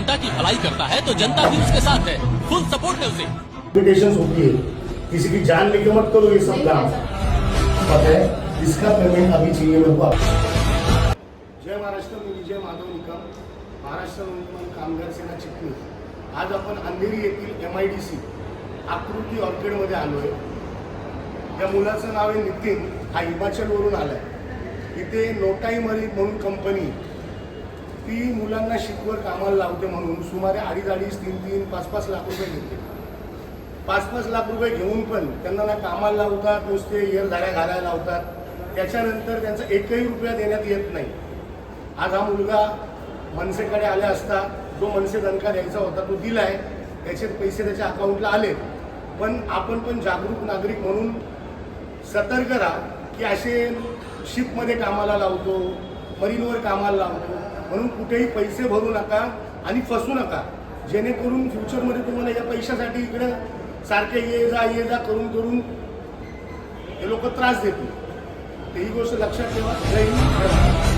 जनता की भलाई करता है तो जनता भी उसके साथ है। फुल सपोर्ट है उसे। लिमिटेशंस होती है, किसी की जान लेके मत करो ये सब काम। पता है इसका पेमेंट अभी चाहिए मेरे को। जय महाराष्ट्र, मी विजय माधव निकम, महाराष्ट्र नवनिर्माण कामगार सेना चिटणीस। आज आपण अंधेरी येथील MIDC आकृती ऑर्किडमध्ये आलोय। त्या मुलाचं नाव आहे नितीन, हा हिमाचलवरून आलाय। इथे नोटाईमरी म्हणून कंपनी ती मुलांना शिकवत कामाला लावते म्हणून सुमारे 2.5, 3, 5 लाख रुपये घेते। 5 लाख रुपये घेऊन पण त्यांना ना कामाला लावतात, नुसते येरधाऱ्या घालायला लावतात। त्याच्यानंतर त्यांचा एकही रुपया देण्यात येत नाही। आज हा मुलगा मनसेकडे आले असता जो मनसे दणका द्यायचा होता तो दिलाय, त्याचे पैसे त्याच्या अकाउंटला आले। पण आपण पण जागरूक नागरिक म्हणून सतर्क राहा की असे शिपमध्ये कामाला लावतो, मरीनवर कामाला लावतो म्हणून कुठेही पैसे भरू नका आणि फसू नका, जेणेकरून फ्युचरमध्ये तुम्हाला या पैशासाठी इकडे सारखे ये जा करून हे लोक त्रास देतील। ही गोष्ट लक्षात ठेवा। जय हिंद।